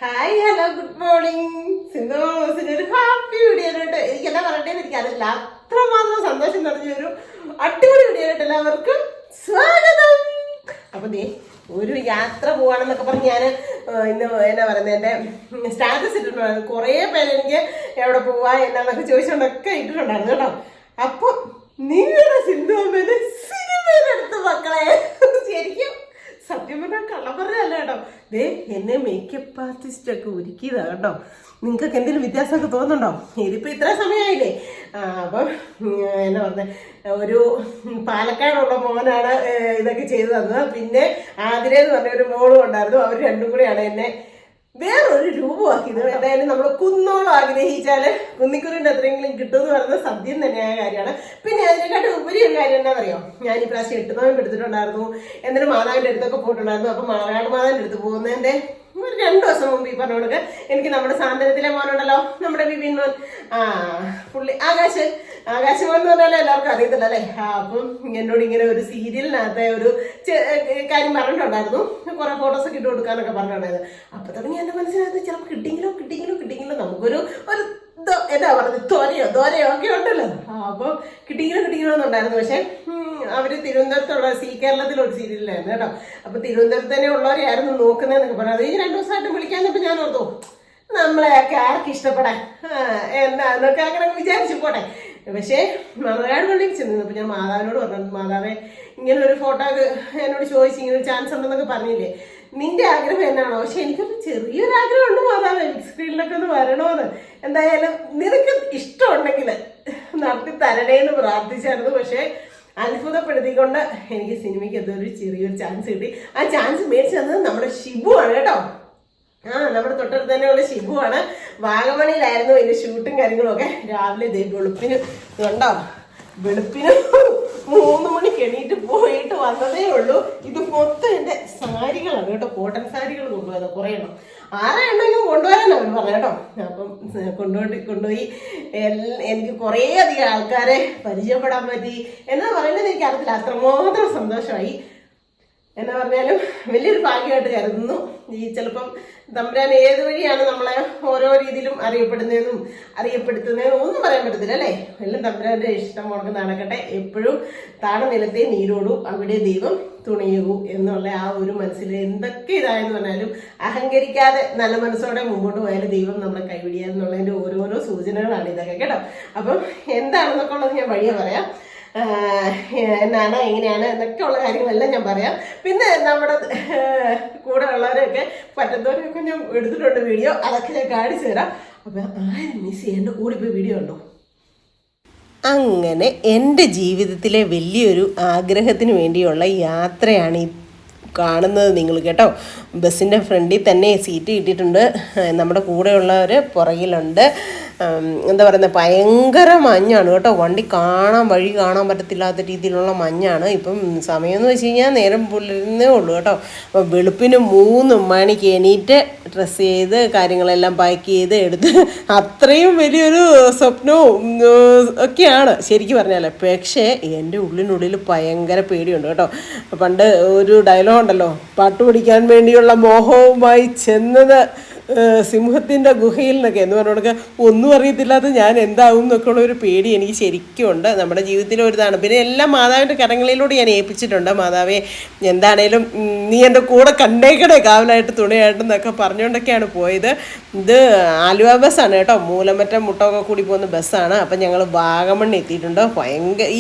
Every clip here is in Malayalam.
Hi hello good morning. സിന്ധുസിന് ഒരു ഹാപ്പി വീഡിയോ ആയിട്ട് എനിക്കെല്ലാം പറയേണ്ടതെന്ന് എനിക്കറിയില്ല. അത്രമാത്രം സന്തോഷം നിറഞ്ഞൊരു അടിപൊളി വീഡിയോ ആയിട്ട് എല്ലാവർക്കും സ്വാഗതം. അപ്പൊ ദേ ഒരു യാത്ര പോവാണെന്നൊക്കെ പറഞ്ഞ് ഞാൻ ഇന്ന് എന്നാ പറയുന്നത് എൻ്റെ സ്റ്റാറ്റസ് ഇട്ടിട്ടുണ്ടായിരുന്നു. കുറേ പേര് എനിക്ക് എവിടെ പോവാ എന്നാന്നൊക്കെ ചോദിച്ചുകൊണ്ടൊക്കെ ഇട്ടിട്ടുണ്ടായിരുന്നു കേട്ടോ. അപ്പൊ നിങ്ങളുടെ സിന്ധു അമ്മേനെ സിനിമയിലെടുത്ത് മക്കളെ ശരിക്കും സത്യം പറഞ്ഞാൽ കള്ളം പറഞ്ഞല്ല കേട്ടോ. ദേ എന്നെ മേക്കപ്പ് ആർട്ടിസ്റ്റ് ഒക്കെ ഒരുക്കിയതാ കേട്ടോ. നിങ്ങൾക്കൊക്കെ എന്തെങ്കിലും വ്യത്യാസമൊക്കെ തോന്നുന്നുണ്ടോ? ഇതിപ്പോൾ ഇത്ര സമയമായില്ലേ. അപ്പം എന്നാ പറഞ്ഞത്, ഒരു പാലക്കാടുള്ള മോനാണ് ഇതൊക്കെ ചെയ്തു തന്നത്. പിന്നെ ആതിരേന്ന് പറഞ്ഞ ഒരു മോളും ഉണ്ടായിരുന്നു. അവർ രണ്ടും കൂടെയാണ് എന്നെ വേറൊരു രൂപമാക്കിയത്. എന്തായാലും നമ്മൾ കുന്നോളം ആഗ്രഹിച്ചാല് കുന്നിക്കുറിൻ്റെ അത്രയെങ്കിലും കിട്ടുമെന്ന് പറയുന്നത് സത്യം തന്നെയായ കാര്യമാണ്. പിന്നെ അതിനെക്കാട്ടും ഉപരി ഒരു കാര്യം എന്താണെന്നറിയോ, ഞാൻ ഈ പ്രാവശ്യം 8 നോയമ്പ് എടുത്തിട്ടുണ്ടായിരുന്നു. എന്നിട്ട് മാതാവിൻ്റെ അടുത്തൊക്കെ പോയിട്ടുണ്ടായിരുന്നു. അപ്പം മാതാവിൻ്റെ അടുത്ത് പോകുന്നതിൻ്റെ ഒരു 2 ദിവസം മുമ്പ് ഈ പറഞ്ഞോടൊക്കെ എനിക്ക് നമ്മുടെ സാന്ത്വനത്തിലെ മോനുണ്ടല്ലോ, നമ്മുടെ വിപിൻ മോൻ, പുള്ളി ആകാശ് മോൻ എന്ന് പറഞ്ഞാൽ എല്ലാവർക്കും അറിയത്തില്ല അല്ലേ. അപ്പം എന്നോട് ഇങ്ങനെ ഒരു സീരിയലിനകത്തെ ഒരു കാര്യം പറഞ്ഞിട്ടുണ്ടായിരുന്നു. കുറെ ഫോട്ടോസൊക്കെ ഇട്ട് കൊടുക്കാനൊക്കെ പറഞ്ഞിട്ടുണ്ടായിരുന്നു. അപ്പൊ തുടങ്ങി എന്റെ മനസ്സിനകത്ത് ചിലപ്പോൾ കിട്ടിയെങ്കിലും നമുക്കൊരു എന്താ പറഞ്ഞത്, ദോരയോ ഒക്കെ ഉണ്ടല്ലോ. അപ്പൊ കിട്ടിയെന്നുണ്ടായിരുന്നു. പക്ഷെ അവര് തിരുവനന്തപുരത്തുള്ള കേരളത്തിലൊരു സീരിയലായിരുന്നു കേട്ടോ. അപ്പൊ തിരുവനന്തപുരത്ത് തന്നെ ഉള്ളവരെയായിരുന്നു നോക്കുന്നതെന്നൊക്കെ പറഞ്ഞത്. ഈ 2 ദിവസമായിട്ട് വിളിക്കാന്നപ്പോ ഞാൻ ഓർത്തു നമ്മളെയൊക്കെ ആർക്ക് ഇഷ്ടപ്പെടാൻ എന്നൊക്കെ അങ്ങനെ വിചാരിച്ചു പോട്ടെ. പക്ഷേ മലയാള പള്ളിയിൽ ചെന്നപ്പോ ഞാൻ മാതാവിനോട് പറഞ്ഞു, മാതാവേ ഇങ്ങനെ ഒരു ഫോട്ടോ എന്നോട് ചോദിച്ചു, ഇങ്ങനെ ഒരു ചാൻസ് ഉണ്ടെന്നൊക്കെ പറഞ്ഞില്ലേ, നിന്റെ ആഗ്രഹം എന്നാണോ? പക്ഷെ എനിക്കൊരു ചെറിയൊരു ആഗ്രഹമുണ്ട് മാതാവേ, ബിഗ് സ്ക്രീനിലൊക്കെ ഒന്ന് വരണോന്ന്. എന്തായാലും നിനക്ക് ഇഷ്ടമുണ്ടെങ്കിൽ നടത്തി തരണേന്ന് പ്രാർത്ഥിച്ചായിരുന്നു. പക്ഷെ അത്ഭുതപ്പെടുത്തിക്കൊണ്ട് എനിക്ക് സിനിമയ്ക്ക് എന്തൊരു ചെറിയൊരു ചാൻസ് കിട്ടി. ആ ചാൻസ് മേടിച്ചു തന്നത് നമ്മുടെ ഷിബു ആണ് കേട്ടോ. നമ്മുടെ തൊട്ടടുത്ത് തന്നെയുള്ള ഷിബുവാണ്. വാഗമണിയിലായിരുന്നു ഇതിന്റെ ഷൂട്ടും കാര്യങ്ങളും ഒക്കെ. രാവിലെ ഇതേ വെളുപ്പിന് 3 മണിക്ക് എണീറ്റ് പോയിട്ട് വന്നതേ ഉള്ളൂ. ഇത് മൊത്തം എന്റെ സാരികളാണ് കേട്ടോ, കോട്ടൺ സാരികൾ കൊണ്ടുപോയത്. കുറേ എണ്ണം 6 എണ്ണമെങ്കിലും കൊണ്ടുവരാൻ അവർ പറഞ്ഞു കേട്ടോ. അപ്പം കൊണ്ടുപോയി എനിക്ക് കുറേ അധികം ആൾക്കാരെ പരിചയപ്പെടാൻ പറ്റി. എന്നാ പറയുന്നത് എനിക്ക് അറിയത്തില്ല, അത്രമാത്രം സന്തോഷമായി. എന്നാ പറഞ്ഞാലും വലിയൊരു ഭാഗ്യമായിട്ട് കരുതുന്നു. ഈ ചിലപ്പം തമ്പുരാൻ ഏത് വഴിയാണ് നമ്മളെ ഓരോ രീതിയിലും അറിയപ്പെടുത്തുന്നതെന്നും ഒന്നും പറയാൻ പറ്റത്തില്ല അല്ലേ. എല്ലാം തമ്പുരാന്റെ ഇഷ്ടം മുടക്ക് നടക്കട്ടെ. എപ്പോഴും താഴെ നിലത്തെ നീരോടൂ, അവിടെ ദൈവം തുണയൂ എന്നുള്ള ആ ഒരു മനസ്സിൽ എന്തൊക്കെ ഇതായെന്ന് പറഞ്ഞാലും അഹങ്കരിക്കാതെ നല്ല മനസ്സോടെ മുമ്പോട്ട് പോയാലും ദൈവം നമ്മളെ കൈവിടിയാന്നുള്ളതിന്റെ ഓരോരോ സൂചനകളാണ് ഇതൊക്കെ കേട്ടോ. അപ്പം എന്താണെന്നൊക്കെ ഉള്ളത് ഞാൻ വഴിയെ പറയാം. എന്നാണ് എങ്ങനെയാണ് എന്നൊക്കെ ഉള്ള കാര്യങ്ങളെല്ലാം ഞാൻ പറയാം. പിന്നെ നമ്മുടെ കൂടെ ഉള്ളവരെയൊക്കെ പറ്റുന്നവരൊക്കെ ഞാൻ എടുത്തിട്ടുണ്ട് വീഡിയോ, അതൊക്കെ ഞാൻ കാണിച്ചു തരാം. അപ്പം ആരും മിസ് ചെയ്യേണ്ട, കൂടിപ്പോയി വീഡിയോ ഉണ്ടോ. അങ്ങനെ എൻ്റെ ജീവിതത്തിലെ വലിയൊരു ആഗ്രഹത്തിന് വേണ്ടിയുള്ള യാത്രയാണ് ഈ കാണുന്നത് നിങ്ങൾ കേട്ടോ. ബസ്സിൻ്റെ ഫ്രണ്ടിൽ തന്നെ സീറ്റ് കിട്ടിയിട്ടുണ്ട്. നമ്മുടെ കൂടെയുള്ളവർ പുറകിലുണ്ട്. എന്താ പറയുന്നത്, ഭയങ്കര മഞ്ഞാണ് കേട്ടോ. വഴി കാണാൻ പറ്റത്തില്ലാത്ത രീതിയിലുള്ള മഞ്ഞാണ്. ഇപ്പം സമയമെന്ന് വെച്ച് കഴിഞ്ഞാൽ നേരം പുലരുന്നേ ഉള്ളൂ കേട്ടോ. അപ്പോൾ വെളുപ്പിന് 3 മണിക്ക് എണീറ്റ് ഡ്രസ്സ് ചെയ്ത് കാര്യങ്ങളെല്ലാം പാക്ക് ചെയ്ത് എടുത്ത് അത്രയും വലിയൊരു സ്വപ്നവും ഒക്കെയാണ് ശരിക്കും പറഞ്ഞാൽ. പക്ഷേ എൻ്റെ ഉള്ളിനുള്ളിൽ ഭയങ്കര പേടിയുണ്ട് കേട്ടോ. പണ്ട് ഒരു ഡയലോഗ് ഉണ്ടല്ലോ, പാട്ട് പഠിക്കാൻ വേണ്ടിയുള്ള മോഹവുമായി ചെന്നത് സിംഹത്തിൻ്റെ ഗുഹയിൽ നിന്നൊക്കെ എന്ന് പറഞ്ഞുകൊടുക്കുക. ഒന്നും അറിയത്തില്ലാത്ത ഞാൻ എന്താവും എന്നൊക്കെ ഉള്ള ഒരു പേടി എനിക്ക് ശരിക്കും ഉണ്ട്. നമ്മുടെ ജീവിതത്തിലെ ഒരു ഇതാണ്. പിന്നെ എല്ലാം മാതാവിൻ്റെ കരങ്ങളിലൂടെ ഞാൻ ഏൽപ്പിച്ചിട്ടുണ്ട്. മാതാവേ എന്താണേലും നീ എൻ്റെ കൂടെ കണ്ടേക്കണേ കാവലായിട്ട് തുണയായിട്ടെന്നൊക്കെ പറഞ്ഞുകൊണ്ടൊക്കെയാണ് പോയത്. ഇത് ആലുവ ബസ്സാണ് കേട്ടോ, മൂലമറ്റം മുട്ടമൊക്കെ കൂടി പോകുന്ന ബസ്സാണ്. അപ്പം ഞങ്ങൾ വാഗമണ്ണ് എത്തിയിട്ടുണ്ട്.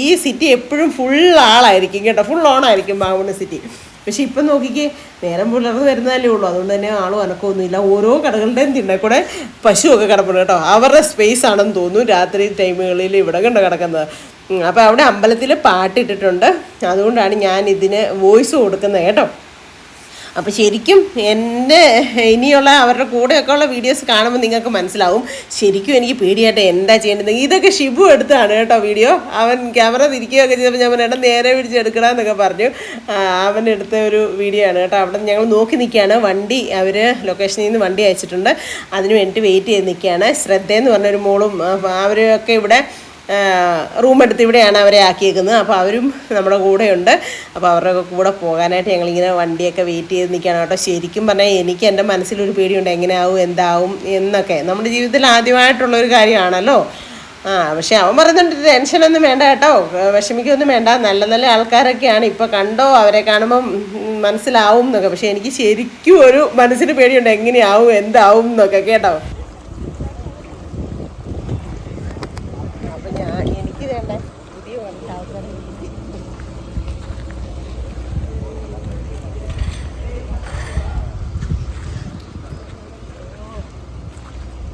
ഈ സിറ്റി എപ്പോഴും ഫുൾ ആളായിരിക്കും കേട്ടോ, ഫുൾ ഓണായിരിക്കും വാഗമണ്ണ് സിറ്റി. പക്ഷെ ഇപ്പം നോക്കിക്കേ, നേരം പുലർന്ന് വരുന്നതല്ലേ ഉള്ളൂ. അതുകൊണ്ട് തന്നെ ആളും അനക്കമൊന്നുമില്ല. ഓരോ കടകളുടെയും തിണ്ണെ കൂടെ പശുവൊക്കെ കിടപ്പുണ്ട് കേട്ടോ. അവരുടെ സ്പേസ് ആണെന്ന് തോന്നുന്നു രാത്രി ടൈമുകളിൽ ഇവിടെ കിടക്കുന്നത്. അപ്പോൾ അവിടെ അമ്പലത്തിൽ പാട്ടിട്ടിട്ടുണ്ട്. അതുകൊണ്ടാണ് ഞാൻ ഇതിന് വോയിസ് കൊടുക്കുന്നത് കേട്ടോ. അപ്പോൾ ശരിക്കും എൻ്റെ ഇനിയുള്ള അവരുടെ കൂടെയൊക്കെ ഉള്ള വീഡിയോസ് കാണുമ്പോൾ നിങ്ങൾക്ക് മനസ്സിലാവും ശരിക്കും എനിക്ക് പേടിയായിട്ട് എന്താ ചെയ്യേണ്ടത്. ഇതൊക്കെ ഷിബു എടുത്താണ് കേട്ടോ വീഡിയോ. അവൻ ക്യാമറ തിരിക്കുകയൊക്കെ ചെയ്തപ്പോൾ ഞാൻ പറഞ്ഞാൽ നേരെ പിടിച്ചെടുക്കണം എന്നൊക്കെ പറഞ്ഞു. അവൻ എടുത്ത ഒരു വീഡിയോ ആണ് കേട്ടോ. അവിടെ ഞങ്ങൾ നോക്കി നിൽക്കുകയാണ്. വണ്ടി അവർ ലൊക്കേഷനിൽ നിന്ന് വണ്ടി അയച്ചിട്ടുണ്ട്. അതിന് വേണ്ടി വെയിറ്റ് ചെയ്ത് നിൽക്കുകയാണ്. ശ്രദ്ധയെന്ന് പറഞ്ഞൊരു മോളും അവരൊക്കെ ഇവിടെ റൂം എടുത്ത് ഇവിടെയാണ് അവരെ ആക്കിയേക്കുന്നത്. അപ്പോൾ അവരും നമ്മുടെ കൂടെയുണ്ട്. അപ്പോൾ അവരുടെ കൂടെ പോകാനായിട്ട് ഞങ്ങളിങ്ങനെ വണ്ടിയൊക്കെ വെയിറ്റ് ചെയ്ത് നിൽക്കുകയാണ് കേട്ടോ. ശരിക്കും പറഞ്ഞാൽ എനിക്ക് എൻ്റെ മനസ്സിലൊരു പേടിയുണ്ട്, എങ്ങനെയാവും എന്താവും എന്നൊക്കെ. നമ്മുടെ ജീവിതത്തിൽ ആദ്യമായിട്ടുള്ളൊരു കാര്യമാണല്ലോ. പക്ഷെ അവൻ പറയുന്നുണ്ട് ടെൻഷനൊന്നും വേണ്ട കേട്ടോ, വിഷമിക്കൊന്നും വേണ്ട, നല്ല നല്ല ആൾക്കാരൊക്കെയാണ്, ഇപ്പോൾ കണ്ടോ അവരെ കാണുമ്പം മനസ്സിലാവും എന്നൊക്കെ. പക്ഷെ എനിക്ക് ശരിക്കും ഒരു മനസ്സിന് പേടിയുണ്ട്, എങ്ങനെയാവും എന്താവും എന്നൊക്കെ കേട്ടോ. അപ്പം എനിക്ക് വേണ്ട പുതിയ ആൾക്കാരെ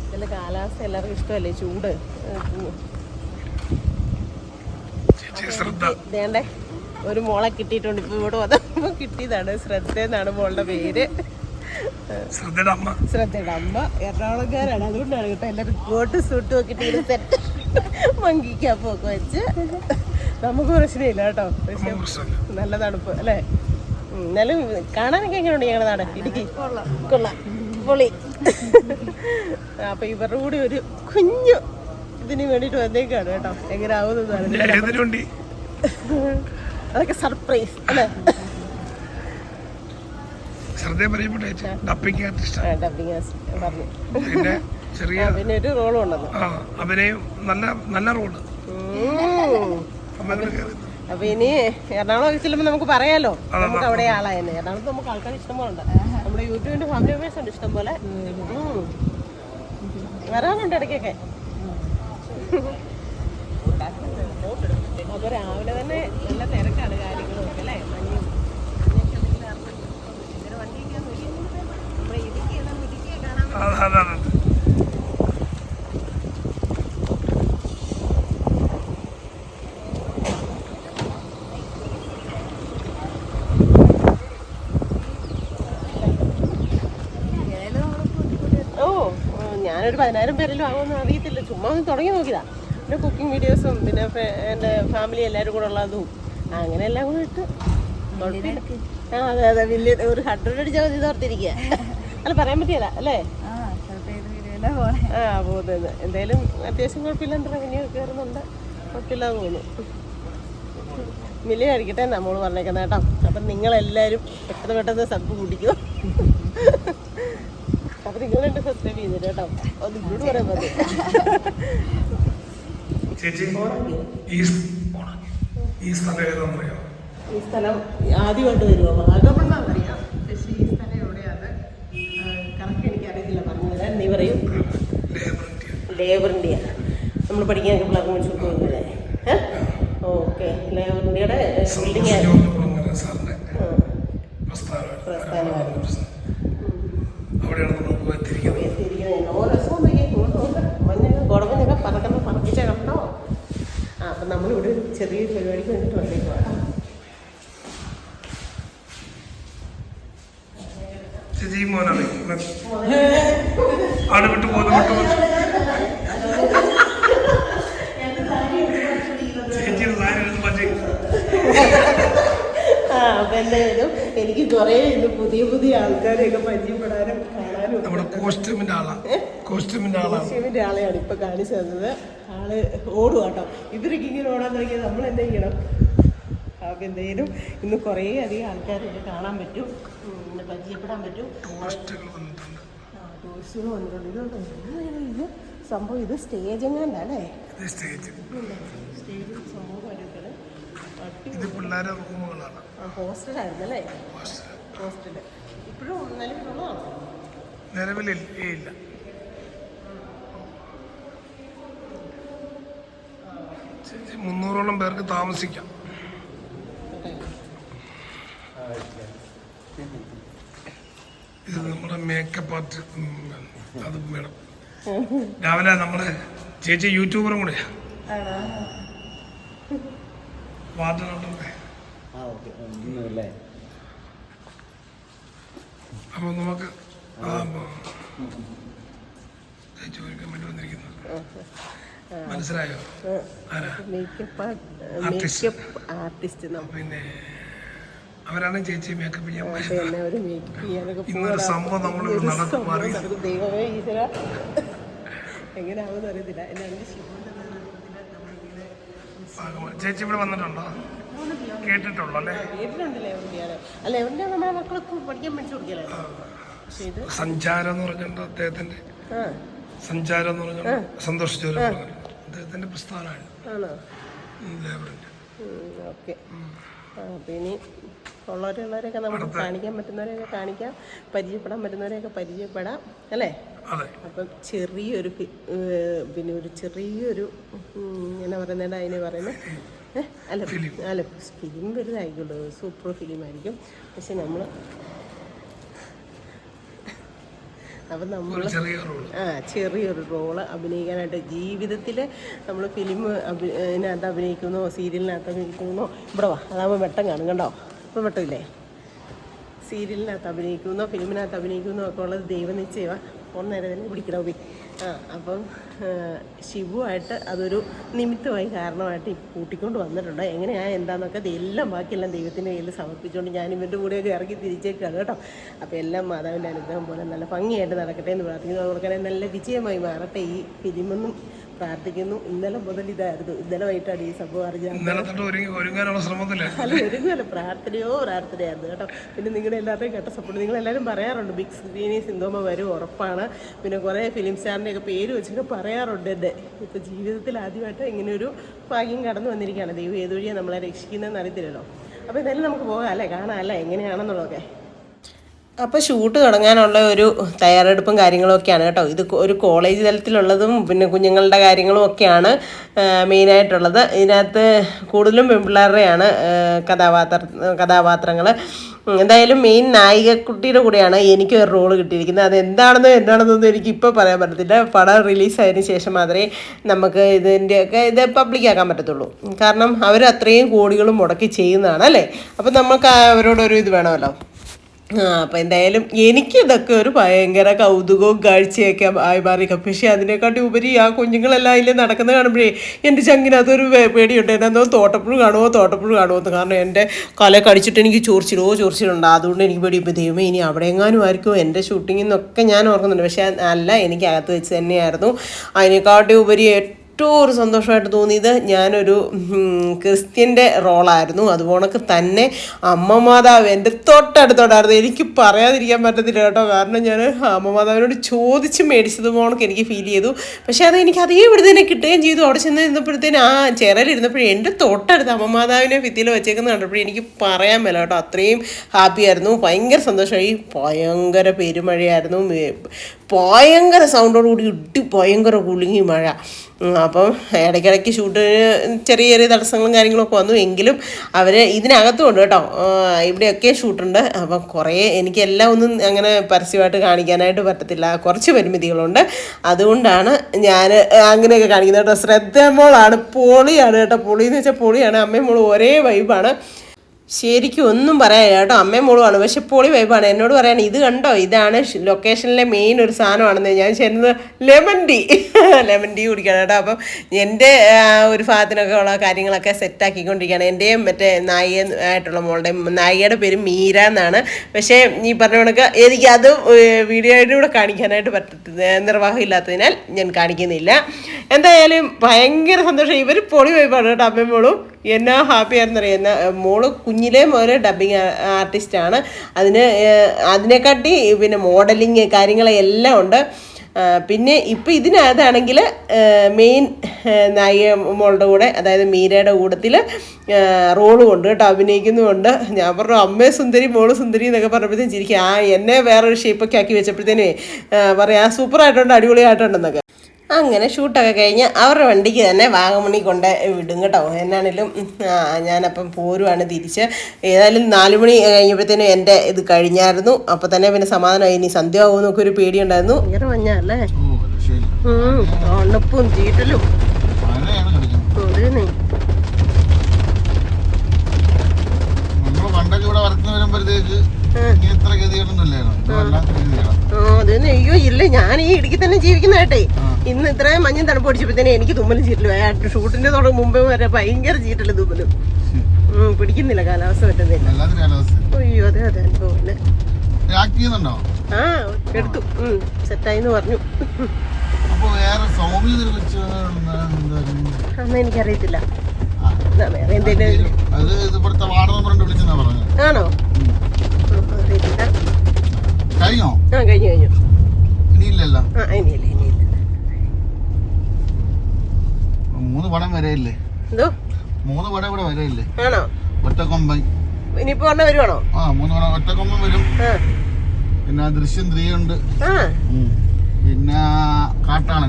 ഇതിലെ കാലാവസ്ഥ എല്ലാവർക്കും ഇഷ്ടമല്ലേ, ചൂട്. വേണ്ടേ ഒരു മോളെ കിട്ടിയിട്ടുണ്ട്. ഇപ്പൊ ഇവിടെ വന്നപ്പോ കിട്ടിയതാണ്. ശ്രദ്ധ എന്നാണ് മോളുടെ പേര്. ശ്രദ്ധയുടെ അമ്മ എറണാകുളംകാരാണ്, അതുകൊണ്ടാണ് കേട്ടോ. എല്ലാവരും കോട്ട് സൂട്ട് നോക്കിയിട്ട് ഇങ്ങനെ സെറ്റ് മങ്കിക്കാപ്പൊക്കെ വെച്ച്. നമുക്ക് പ്രശ്നമില്ല കേട്ടോ, പക്ഷെ നല്ല തണുപ്പ് അല്ലേ. എന്നാലും കാണാനൊക്കെ എങ്ങനെയുണ്ട് ഞങ്ങളുടെ നാട് ഇടുക്കി? കൊള്ളാം, പൊളി. അപ്പൊ ഇവരുടെ കൂടി ഒരു കുഞ്ഞു ഇതിന് വേണ്ടിട്ട് വന്നേക്കാണ് കേട്ടോ. എങ്ങനെ ആവുന്നതാണ് അതൊക്കെ സർപ്രൈസ് അല്ലേ. പിന്നെ ഒരു റോളും ഉണ്ടെന്ന്. അപ്പൊ ഇനി എറണാകുളം ചെല്ലുമ്പോൾ നമുക്ക് പറയാലോ, നമുക്ക് അവിടെ ആളായെന്നെ. എറണാകുളത്ത് നമുക്ക് ആൾക്കാർ ഇഷ്ടംപോലെ ഉണ്ട്. നമ്മുടെ യൂട്യൂബിന്റെ ഫാമിലി മെമ്പേഴ്സ് ഉണ്ട് ഇഷ്ടം പോലെ. വരാനുണ്ട് ഇടയ്ക്കൊക്കെ. അപ്പൊ രാവിലെ തന്നെ നല്ല തിരക്കാണ് കാര്യങ്ങളും ഒക്കെ അല്ലേ. മഞ്ഞും വണ്ടിയൊക്കെ നമ്മുടെ ഇടുക്കിയെ കാണാൻ. ഞാനൊരു 10,000 പേരെല്ലാം ആകുമെന്ന് അറിയത്തില്ല, ചുമ്മാ ഒന്ന് തുടങ്ങി നോക്കിയതാ. പിന്നെ കുക്കിംഗ് വീഡിയോസും പിന്നെ എൻ്റെ ഫാമിലി എല്ലാവരും കൂടെ ഉള്ളതും അങ്ങനെ എല്ലാം കൂടെ ഇട്ട് അതെ വലിയ ഒരു 100 അടിച്ചാൽ മതി ഓർത്തിരിക്കുക. അല്ല പറയാൻ പറ്റിയല്ല അല്ലേ. പോകുന്നത് എന്തായാലും അത്യാവശ്യം കുഴപ്പമില്ലാണ്ട് റവന്യൂ കയറുന്നുണ്ട്, കുഴപ്പമില്ലാന്ന് തോന്നുന്നു. മില്ലിൽ കഴിക്കട്ടെ നമ്മൾ പറഞ്ഞേക്കുന്നത് കേട്ടോ. അപ്പം നിങ്ങളെല്ലാവരും പെട്ടെന്ന് സബ് കൂട്ടിക്കോ. അപ്പൊ നിങ്ങളുണ്ട് സബ്സ്ക്രൈബ് ചെയ്തിട്ട് കേട്ടോ. അത് ഇങ്ങോട്ട് പറയാൻ മതി. ഈ സ്ഥലം ആദ്യമായിട്ട് വരുമോ? വാഗമണ്ണാന്നറിയാം, പക്ഷേ ഈ സ്ഥലം എവിടെയാണ് കറക്റ്റ് എനിക്കറിയത്തില്ല, പറഞ്ഞുതരാൻ. നീ പറയും. ലേബർ ഇന്ത്യ നമ്മൾ പഠിക്കാനൊക്കെ പ്ലഗ് വെച്ച് പോകുന്നില്ലേ? ഓക്കെ, ലേബർ ഇന്ത്യയുടെ ബിൽഡിംഗ് പ്രസ്ഥാനമായിരുന്നു. ഓരോ ഗുടമഞ്ഞൊക്കെ പറപ്പിച്ച കണ്ടോ. അപ്പം നമ്മളിവിടെ ചെറിയൊരു പരിപാടിക്ക് വേണ്ടിയിട്ട് വന്നേക്കുവാണ്. അപ്പൊ എന്തായാലും എനിക്ക് കുറെ പുതിയ ആൾക്കാരെയൊക്കെ പരിചയപ്പെടാനും കാണാനും. കോസ്റ്റ്യൂമിന്റെ ആളെയാണ് ഇപ്പൊ കാണിച്ചു തന്നത്. ആള് ഓടുക കേട്ടോ. ഇവരൊക്കെ ഇങ്ങനെ ഓടാൻ തുടങ്ങിയത് നമ്മൾ എന്താ ചെയ്യണം. അപ്പൊ എന്തായാലും ഇന്ന് കുറേ അധികം ആൾക്കാരെ കാണാൻ പറ്റും, പരിചയപ്പെടാൻ പറ്റും. ടൂറിസ്റ്റുകൾ വന്നിട്ടുണ്ട്. ഇത് സംഭവം ഇത് സ്റ്റേജ് എങ്ങാണ്ടല്ലേ. സ്റ്റേജിൽ സംഭവം ഹോസ്റ്റലായിരുന്നു അല്ലേ. ഹോസ്റ്റല് ഇപ്പോഴും നിലവിലുള്ളതാണോ? നിലവിലില്ല. ചേച്ചി 300ഓളം പേർക്ക് താമസിക്കാം. ഇത് നമ്മുടെ മേക്കപ്പ് ആർട്ട്. അത് വേണം. രാവിലെ നമ്മള് ചേച്ചി യൂട്യൂബറും കൂടെ വാർഡിനോട്ടൊക്കെ. അപ്പൊ നമുക്ക് ചോദിക്കാൻ വേണ്ടി വന്നിരിക്കുന്നു. മനസ്സിലായോ? ആർട്ടിസ്റ്റ്. പിന്നെ അവരാണ് ചേച്ചി മേക്കപ്പ് ചെയ്യാൻ. ഇന്നൊരു സംഭവം നമ്മൾ ദൈവമേ ഈശ്വര, എങ്ങനെയാവുമെന്ന് അറിയത്തില്ല. വാഗമൺ. ചേച്ചി ഇവിടെ വന്നിട്ടുണ്ടോ? കേട്ടിട്ടുള്ളൂ അല്ലേ? കേട്ടിട്ടുണ്ട് ലെവൻറ്റിയാണ്. അല്ല ലെവൻറ്റിയാണ് നമ്മുടെ മക്കളൊക്കെ പഠിക്കാൻ പഠിച്ചു കൊടുക്കലാണ്. പക്ഷേ ഇത് സഞ്ചാരം എന്ന് പറഞ്ഞിട്ട് അദ്ദേഹത്തിന്റെ സഞ്ചാരം എന്ന് പറഞ്ഞാൽ സന്തോഷ് ജോലി അദ്ദേഹത്തിന്റെ പ്രസ്ഥാനമാണ്. ആണോ? ലേബറിന്റെ. ഓക്കെ. അപ്പം ഇനി ഉള്ളവരെയൊക്കെ നമുക്ക് കാണിക്കാൻ പറ്റുന്നവരെയൊക്കെ കാണിക്കാം, പരിചയപ്പെടാൻ പറ്റുന്നവരെയൊക്കെ പരിചയപ്പെടാം അല്ലേ? അപ്പം ചെറിയൊരു പിന്നെ ഒരു ചെറിയൊരു എന്നാ പറയുന്നത് അതിന് പറയുന്നത് അല്ല ഫിലിം വലുതായിരിക്കുള്ളൂ, സൂപ്പർ ഫിലിമായിരിക്കും. പക്ഷെ നമ്മൾ അപ്പം നമ്മൾ ചെറിയൊരു റോള് അഭിനയിക്കാനായിട്ട് ജീവിതത്തിൽ നമ്മൾ ഫിലിം ഇതിനകത്ത് അഭിനയിക്കുന്നോ സീരിയലിനകത്ത് അഭിനയിക്കുന്നോ ഇവിടെ വാ, അതാകുമ്പോൾ വെട്ടം കാണും കണ്ടോ, ഇപ്പം വെട്ടമില്ലേ? സീരിയലിനകത്ത് അഭിനയിക്കുന്നോ ഫിലിമിനകത്ത് അഭിനയിക്കുന്നോ ഒക്കെ ഉള്ളത് ദൈവനിശ്ചയമാണ്. ഒന്നേരം തന്നെ പിടിക്കണോ പോയി. അപ്പം ശിവുമായിട്ട് അതൊരു നിമിത്തമായി കാരണമായിട്ട് കൂട്ടിക്കൊണ്ട് വന്നിട്ടുണ്ട്. എങ്ങനെയാണ് എന്താണെന്നൊക്കെ എല്ലാം ബാക്കിയെല്ലാം ദൈവത്തിൻ്റെ കയ്യിൽ സമർപ്പിച്ചുകൊണ്ട് ഞാൻ ഇവൻ്റെ കൂടെയൊക്കെ ഇറങ്ങി തിരിച്ചേക്കാണ് കേട്ടോ. അപ്പോൾ എല്ലാം മാതാവിൻ്റെ അനുഗ്രഹം പോലെ നല്ല ഭംഗിയായിട്ട് നടക്കട്ടെ എന്ന് പ്രാർത്ഥിക്കുന്നു. അതുപോലെ നല്ല വിജയമായി മാറട്ടെ ഈ ഫിലിമെന്നും പ്രാർത്ഥിക്കുന്നു. ഇന്നലെ മുതൽ ഇതായിരുന്നു, ഇന്നലെ വൈകിട്ടാണ് ഈ സംഭവം അറിഞ്ഞത്. അല്ല ഒരുങ്ങല്ല, പ്രാർത്ഥനയായിരുന്നു കേട്ടോ. പിന്നെ നിങ്ങളുടെ എല്ലാവരുടെയും കേട്ട സപ്പോർട്ട് നിങ്ങളെല്ലാവരും പറയാറുണ്ട് ബിഗ് സ്ക്രീനിൽ സിന്ധോമ വരും ഉറപ്പാണ്. പിന്നെ കുറേ ഫിലിം സ്റ്റാറിൻ്റെയൊക്കെ പേര് വെച്ചിട്ട് പറയാറുണ്ട്. എൻ്റെ ഇപ്പോൾ ജീവിതത്തിൽ ആദ്യമായിട്ട് ഇങ്ങനെയൊരു ഭാഗ്യം കടന്നു വന്നിരിക്കുകയാണ്. ദൈവം ഏതു വഴിയാണ് നമ്മളെ രക്ഷിക്കുന്നതെന്ന് അറിയത്തില്ലല്ലോ. അപ്പോൾ എന്തായാലും നമുക്ക് പോകാം അല്ലേ, കാണാം അല്ലേ എങ്ങനെയാണെന്നുള്ളതൊക്കെ. അപ്പോൾ ഷൂട്ട് തുടങ്ങാനുള്ള ഒരു തയ്യാറെടുപ്പും കാര്യങ്ങളൊക്കെയാണ് കേട്ടോ. ഇത് ഒരു കോളേജ് തലത്തിലുള്ളതും പിന്നെ കുഞ്ഞുങ്ങളുടെ കാര്യങ്ങളും ഒക്കെയാണ് മെയിനായിട്ടുള്ളത്. ഇതിനകത്ത് കൂടുതലും പെൺപിള്ളേരുടെയാണ് കഥാപാത്രങ്ങൾ. എന്തായാലും മെയിൻ നായികക്കുട്ടിയുടെ കൂടെയാണ് എനിക്ക് ഒരു റോള് കിട്ടിയിരിക്കുന്നത്. അത് എന്താണെന്നൊന്നും എനിക്കിപ്പോൾ പറയാൻ പറ്റത്തില്ല. പടം റിലീസായതിനു ശേഷം മാത്രമേ നമുക്ക് ഇത് പബ്ലിക്കാക്കാൻ പറ്റത്തുള്ളൂ. കാരണം അവർ അത്രയും കോടികളും മുടക്കി ചെയ്യുന്നതാണ് അല്ലേ. അപ്പം നമുക്ക് അവരോടൊരു ഇത് വേണമല്ലോ. അപ്പം എന്തായാലും എനിക്കിതൊക്കെ ഒരു ഭയങ്കര കൗതുകവും കാഴ്ചയൊക്കെ ആയി മാറിയേക്കാം. പക്ഷേ അതിനെക്കാട്ടി ഉപരി ആ കുഞ്ഞുങ്ങളെല്ലാം അതിൽ നടക്കുന്നത് കാണുമ്പോഴേ എൻ്റെ ചങ്കിനകത്തൊരു പേടിയുണ്ട്. എന്നെന്തോ തോട്ടപ്പുഴ കാണുമോ എന്ന്. കാരണം എൻ്റെ കല കടിച്ചിട്ട് എനിക്ക് ചോർച്ചിലുണ്ട്. അതുകൊണ്ട് എനിക്ക് പേടി. ഇപ്പോൾ ദൈവമേ ഇനി അവിടെ എങ്ങാനും ആയിരിക്കും എൻ്റെ ഷൂട്ടിങ്ങിൽ നിന്നൊക്കെ ഞാൻ ഓർക്കുന്നുണ്ട്. പക്ഷേ അല്ല, എനിക്ക് അകത്ത് വെച്ച് തന്നെയായിരുന്നു. അതിനെക്കാട്ടി ഉപരി ഏറ്റവും ഒരു സന്തോഷമായിട്ട് തോന്നിയത് ഞാനൊരു ക്രിസ്ത്യൻ്റെ റോളായിരുന്നു. അതുപോണക്ക് തന്നെ അമ്മ മാതാവ് എൻ്റെ തൊട്ടടുത്തോട്ടായിരുന്നു. എനിക്ക് പറയാതിരിക്കാൻ പറ്റത്തില്ല കേട്ടോ. കാരണം ഞാൻ അമ്മ മാതാവിനോട് ചോദിച്ച് മേടിച്ചത് പോണക്ക് എനിക്ക് ഫീൽ ചെയ്തു. പക്ഷേ അത് എനിക്ക് അതേ ഇവിടെ തന്നെ കിട്ടുകയും ചെയ്തു. അവിടെ ചെന്ന് ഇരുന്നപ്പോഴത്തേന് ആ ചിറയിലിരുന്നപ്പോഴേ എൻ്റെ തൊട്ടടുത്ത് അമ്മ മാതാവിനെ ഭിത്തിയിൽ വെച്ചേക്കുന്നത് കണ്ടപ്പോഴേ എനിക്ക് പറയാൻ മേല കേട്ടോ. അത്രയും ഹാപ്പിയായിരുന്നു, ഭയങ്കര സന്തോഷമായി. ഭയങ്കര പെരുമഴയായിരുന്നു, ഭയങ്കര സൗണ്ടോടുകൂടി ഭയങ്കര കുലുങ്ങി മഴ. അപ്പം ഇടയ്ക്കിടയ്ക്ക് ഷൂട്ടിന് ചെറിയ തടസ്സങ്ങളും കാര്യങ്ങളൊക്കെ വന്നു. എങ്കിലും അവർ ഇതിനകത്തുമുണ്ട് കേട്ടോ, ഇവിടെയൊക്കെ ഷൂട്ടുണ്ട്. അപ്പം കുറേ എനിക്കെല്ലാം ഒന്നും അങ്ങനെ പരസ്യമായിട്ട് കാണിക്കാനായിട്ട് പറ്റത്തില്ല, കുറച്ച് പരിമിതികളുണ്ട്. അതുകൊണ്ടാണ് ഞാൻ അങ്ങനെയൊക്കെ കാണിക്കുന്നത് കേട്ടോ. ശ്രദ്ധമോളാണ്, പൊളിയാണ് കേട്ടോ. പൊളിയെന്ന് വെച്ചാൽ പൊളിയാണ്. അമ്മയും മോളും ഒരേ വൈബാണ്. ശരിക്കും ഒന്നും പറയാനില്ല കേട്ടോ. അമ്മയും മോളുമാണ്, പക്ഷെ പൊളി വൈബാണ്. എന്നോട് പറയാണ് ഇത് കണ്ടോ, ഇതാണ് ലൊക്കേഷനിലെ മെയിൻ ഒരു സാധനമാണെന്ന്. ഞാൻ ചെന്നത് ലെമൺ ടീ കുടിക്കണം കേട്ടോ. അപ്പം എൻ്റെ ഒരു ഭാഗത്തിനൊക്കെ ഉള്ള കാര്യങ്ങളൊക്കെ സെറ്റാക്കിക്കൊണ്ടിരിക്കുകയാണ്. എൻ്റെയും മറ്റേ നായികയായിട്ടുള്ള നായികയുടെ പേര് മീര എന്നാണ്. പക്ഷേ ഈ പറഞ്ഞ കണക്ക് എനിക്കത് വീഡിയോ ആയിട്ട് കൂടെ കാണിക്കാനായിട്ട് നിർവാഹമില്ലാത്തതിനാൽ ഞാൻ കാണിക്കുന്നില്ല. എന്തായാലും ഭയങ്കര സന്തോഷം. ഇവർ പൊളി വൈബാണ് കേട്ടോ, അമ്മയും മോളും. എന്നാ ഹാപ്പിയായിരുന്നറിയാം. മോള് കുഞ്ഞിലേ മുതലേ ഡബ്ബിങ് ആർട്ടിസ്റ്റാണ്. അതിനെക്കാട്ടി പിന്നെ മോഡലിങ് കാര്യങ്ങളെല്ലാം ഉണ്ട്. പിന്നെ ഇപ്പം ഇതിനകത്താണെങ്കിൽ മെയിൻ നായിക മോളുടെ കൂടെ, അതായത് മീരയുടെ കൂട്ടത്തിൽ റോളും ഉണ്ട് കേട്ടോ, അഭിനയിക്കുന്നുമുണ്ട്. ഞാൻ പറഞ്ഞു അമ്മേ സുന്ദരി മോള് സുന്ദരി എന്നൊക്കെ പറഞ്ഞപ്പോഴത്തേനും ചിരിക്കും. എന്നെ വേറൊരു ഷേപ്പൊക്കെ ആക്കി വെച്ചപ്പോഴത്തേനേ പറയാം സൂപ്പറായിട്ടുണ്ട്, അടിപൊളിയായിട്ടുണ്ടെന്നൊക്കെ. അങ്ങനെ ഷൂട്ടൊക്കെ കഴിഞ്ഞ് അവരുടെ വണ്ടിക്ക് തന്നെ വാഗമണി കൊണ്ട് വിടും കേട്ടോ. എന്നാണേലും ഞാനപ്പം പോരുവാണ് തിരിച്ച്. ഏതായാലും 4 മണി കഴിഞ്ഞപ്പോഴത്തേനും എൻ്റെ ഇത് കഴിഞ്ഞായിരുന്നു. അപ്പം തന്നെ പിന്നെ സമാധാനമായി. ഇനി സന്ധ്യ ആകുമെന്നൊക്കെ ഒരു പേടിയുണ്ടായിരുന്നു. ഭയങ്കര മഞ്ഞല്ലേ, തണുപ്പും ചീറ്റലും. അതന്നെ. അയ്യോ ഇല്ല, ഞാൻ ഈ ഇടുക്കി തന്നെ ജീവിക്കുന്നതായിട്ടേ ഇന്ന് ഇത്രയും മഞ്ഞും തണുപ്പ് പിടിച്ചപ്പോഴത്തേനെ എനിക്ക് തുമ്മലും ചീറ്റലും. ഷൂട്ടിന്റെ മുമ്പേ വരെ ഭയങ്കര ചീറ്റലും തുമ്മലും. പിടിക്കുന്നില്ല, കാലാവസ്ഥ പറ്റുന്നില്ല. അയ്യോ അതെ അനുഭവം. ആ എടുത്തു, സെറ്റായിന്ന് പറഞ്ഞു. അന്ന് എനിക്കറിയത്തില്ല. വേറെ എന്തെങ്കിലും ആണോ? കഴിഞ്ഞോ? ആ കഴിഞ്ഞു. ഇനിയില്ലല്ലോ. ആ ഇനിയില്ല. 3 പടം വരെയില്ലേ? എന്തോ 3 പടം ഇവിടെ വരെയില്ലേ? ആണോ? ഒറ്റക്കൊമ്പൻ ഇനിയിപ്പോ പറഞ്ഞ വരുവാണോ? ആ 3 പടം ഒറ്റക്കൊമ്പൻ വരും. പിന്നെ ദൃശ്യം 3 ഉണ്ട്. പിന്നെ കാട്ടാളൻ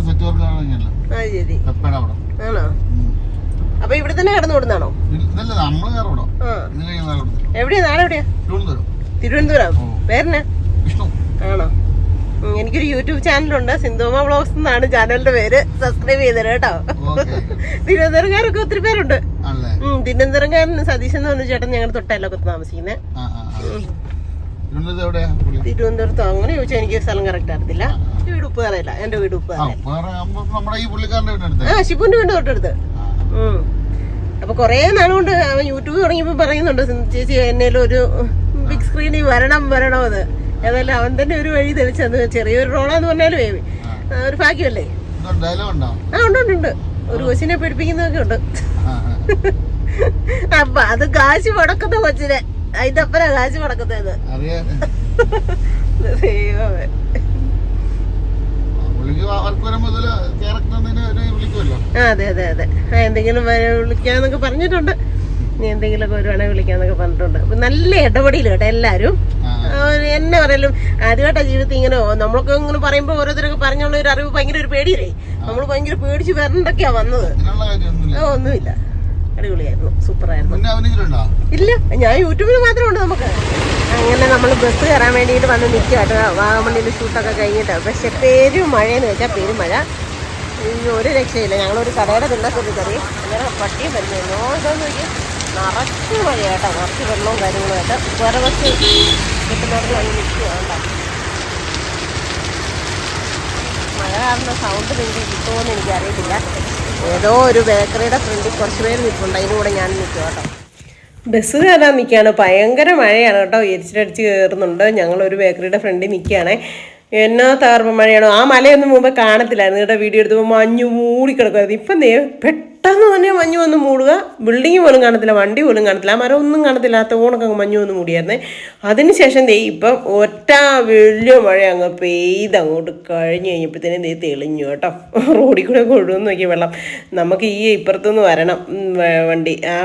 സെറ്റ് വർക്ക് കഴിഞ്ഞല്ലോ. എപ്പോഴാ അവിടെ? ആണോ? അപ്പൊ ഇവിടെ തന്നെ കിടന്നു കൊടുന്നാണോ? ഇതല്ല, നമ്മള് വേറെ ഇവിടെ. ഇത് കഴിഞ്ഞ വേറെ എവിടെയാ? നാളെ എവിടെയാ? തിരുവനന്തപുരം. പേരെന്നാ? വിഷ്ണു. ആണോ? എനിക്കൊരു യൂട്യൂബ് ചാനലുണ്ട്, സിന്ധോമ വ്ളോഗ്സ് എന്നാണ് ചാനലിന്റെ പേര്. സബ്സ്ക്രൈബ് ചെയ്തത് കേട്ടോ. തിരുവനന്തപുരംകാരൊക്കെ ഒത്തിരി പേരുണ്ട്. തിരുവനന്തപുരംകാരൻ സതീശൻ എന്ന് പറഞ്ഞ ചേട്ടൻ ഞങ്ങളുടെ തൊട്ടയലൊക്കെ താമസിക്കുന്നത്. തിരുവനന്തപുരത്ത്. അങ്ങനെ ചോദിച്ചാൽ എനിക്ക് സ്ഥലം കറക്റ്റ് അറിയത്തില്ല. വീട് ഉപ്പുതറയില്ല. എന്റെ വീട് ഉപ്പുതറ. ആ ഷിബുന്റെ വീട് തൊട്ടടുത്ത്. അപ്പൊ കൊറേ നാളുകൊണ്ട് അവൻ യൂട്യൂബ് തുടങ്ങിയപ്പോ പറയുന്നുണ്ട്, ചേച്ചി എന്നേലും ഒരു ബിഗ് സ്ക്രീനിൽ വരണമെന്ന്. ഏതായാലും അവൻ തന്നെ ഒരു വഴി തെളിച്ചത്. ചെറിയൊരു റോളാന്ന് പറഞ്ഞാലും ഒരു ഭാഗ്യമല്ലേ. ആ ഉണ്ട്. ഒരു കൊച്ചിനെ പഠിപ്പിക്കുന്നതൊക്കെ ഉണ്ട്. അപ്പൊ അത് കാശ് മുടക്കുന്ന കൊച്ചിനെ, അതിന്റെ അപ്പനാ കാശ് മുടക്കുന്നത്. ദൈവമേ. അതെ. എന്തെങ്കിലും വിളിക്കാന്നൊക്കെ പറഞ്ഞിട്ടുണ്ട്. നീ എന്തെങ്കിലുമൊക്കെ വരുവാണെങ്കിൽ വിളിക്കാന്നൊക്കെ പറഞ്ഞിട്ടുണ്ട്. നല്ല ഇടപെടിയില്ല കേട്ടോ എല്ലാരും. എന്നെ പറയലും ആദ്യമായിട്ടാ ജീവിതത്തിൽ ഇങ്ങനെ നമ്മളൊക്കെ ഇങ്ങനെ പറയുമ്പോ ഓരോരുത്തരൊക്കെ പറഞ്ഞുള്ള ഒരു അറിവ് ഭയങ്കര ഒരു പേടിയില്ലേ. നമ്മള് ഭയങ്കര പേടിച്ച് വരണ്ടൊക്കെയാ വന്നത്. ഒന്നുമില്ല, അടിപൊളിയായിരുന്നു, സൂപ്പറായിരുന്നു. ഇല്ല, ഞാൻ യൂട്യൂബിൽ മാത്രമേ ഉണ്ട് നമുക്ക്. അങ്ങനെ നമ്മൾ ബസ് കയറാൻ വേണ്ടിയിട്ട് വന്ന് നിൽക്കുക കേട്ടോ. വാഗമണ്ണിൽ ഷൂട്ടൊക്കെ കഴിഞ്ഞിട്ട്. പക്ഷെ മഴയെന്ന് വെച്ചാൽ പെരുമഴ. ഒരു രക്ഷയില്ല. ഞങ്ങളൊരു കടയുടെ തിണ്ണക്കൊരു കറി. അങ്ങനെ പട്ടിയും വരുന്നു. ഇതെന്ന് നോക്കി നിറച്ച് മഴയാട്ടോ, നിറച്ച് വെള്ളവും കാര്യങ്ങളുമായിട്ട്. വേറെ ബസ് കിട്ടുന്നവർക്ക് വന്ന് നിൽക്കുക കേട്ടോ. മഴ കാരണം സൗണ്ട് നിങ്ങൾക്ക് കിട്ടുമോയെന്ന് എനിക്കറിയത്തില്ല. ഏതോ ഒരു ബേക്കറിയുടെ ഫ്രണ്ടിൽ കുറച്ച് പേര് നിൽപ്പുണ്ട്, അതിൻ്റെ കൂടെ ഞാൻ നിൽക്കുക കേട്ടോ. ബസ് കയറാൻ നിൽക്കുകയാണ്. ഭയങ്കര മഴയാണ് കേട്ടോ. എരിച്ചിലടിച്ച് കയറുന്നുണ്ട്. ഞങ്ങളൊരു ബേക്കറിയുടെ ഫ്രണ്ടിൽ നിൽക്കുകയാണേ. എന്നാ തകർപ്പം മഴയാണോ. ആ മലയൊന്നും മുമ്പ് കാണത്തില്ലായിരുന്നു കേട്ടോ. വീഡിയോ എടുത്തപ്പോൾ മഞ്ഞ് മൂടിക്കിടക്കുമായിരുന്നു. ഇപ്പം പെട്ടെന്ന് തന്നെ മഞ്ഞ് വന്ന് മൂടുക. ബിൽഡിങ് പോലും കാണത്തില്ല, വണ്ടി പോലും കാണത്തില്ല, ആ മരം ഒന്നും കാണത്തില്ല. ആ തൂണൊക്കെ മഞ്ഞ് വന്ന് മൂടിയായിരുന്നേ. അതിനുശേഷം ഇപ്പം ഒറ്റ വലിയ മഴ അങ്ങ് അങ്ങോട്ട് കഴിഞ്ഞപ്പോഴത്തേനും തെളിഞ്ഞു കേട്ടോ. റോഡിൽ കൂടെ കൊഴുവെന്ന് നോക്കിയ വെള്ളം. നമുക്ക് ഈ ഇപ്പുറത്തുനിന്ന് വരണം വണ്ടി. ആ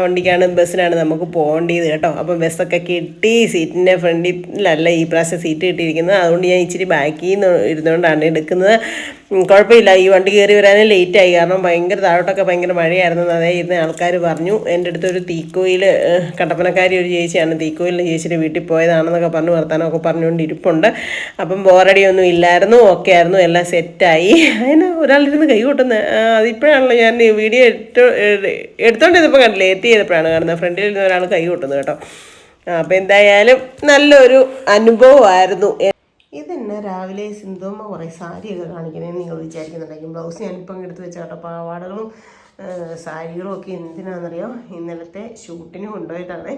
ബസ്സിനാണ് നമുക്ക് പോകേണ്ടത് കേട്ടോ. അപ്പം ബസ്സൊക്കെ കിട്ടി. സീറ്റിൻ്റെ ഫ്രണ്ടിലല്ല ഈ പ്രാവശ്യം സീറ്റ് കിട്ടിയിരിക്കുന്നത്. അതുകൊണ്ട് ഞാൻ ഇച്ചിരി ബാക്കിൽ നിന്ന് ഇരുന്നുകൊണ്ടാണ് എടുക്കുന്നത്. കുഴപ്പമില്ല, ഈ വണ്ടി കയറി വരാനും ലേറ്റായി. കാരണം ഭയങ്കര താഴോട്ടൊക്കെ ഭയങ്കര മഴയായിരുന്നു. അതേ ഇരുന്ന ആൾക്കാർ പറഞ്ഞു. എൻ്റെ അടുത്തൊരു തീക്കോയിൽ കട്ടപ്പനക്കാരി ഒരു ചേച്ചിയാണ്. തീക്കോയിലെ ചേച്ചിയുടെ വീട്ടിൽ പോയതാണെന്നൊക്കെ പറഞ്ഞു വർത്താനമൊക്കെ പറഞ്ഞുകൊണ്ട് ഇരിപ്പുണ്ട്. അപ്പം ബോറടിയൊന്നും ഇല്ലായിരുന്നു, ഓക്കെ ആയിരുന്നു, എല്ലാം സെറ്റായി. അതിന് ഒരാളിരുന്ന് കൈ കൊട്ടുന്നത് അതിപ്പോഴാണല്ലോ ഞാൻ വീഡിയോ എടുത്തോണ്ടിരുന്നപ്പോൾ കണ്ടില്ലേ, എത്തി ചെയ്തപ്പോഴാണ് കാണുന്നത്. ഫ്രണ്ടിൽ ഇരുന്ന് ഒരാൾ കൈ കൊട്ടുന്നത് കേട്ടോ. അപ്പം എന്തായാലും നല്ലൊരു അനുഭവമായിരുന്നു. ഇതെന്നെ രാവിലെ സിന്ധുമ്മ കുറേ സാരിയൊക്കെ കാണിക്കണേന്ന് നിങ്ങൾ വിചാരിക്കുന്നുണ്ടെങ്കിൽ ബ്ലൗസ് ഞാനിപ്പം എടുത്ത് വെച്ച കേട്ടോ. പാവാടകളും സാരികളും ഒക്കെ എന്തിനാണെന്നറിയോ, ഇന്നലത്തെ ഷൂട്ടിന് കൊണ്ടുപോയിട്ടാണ്.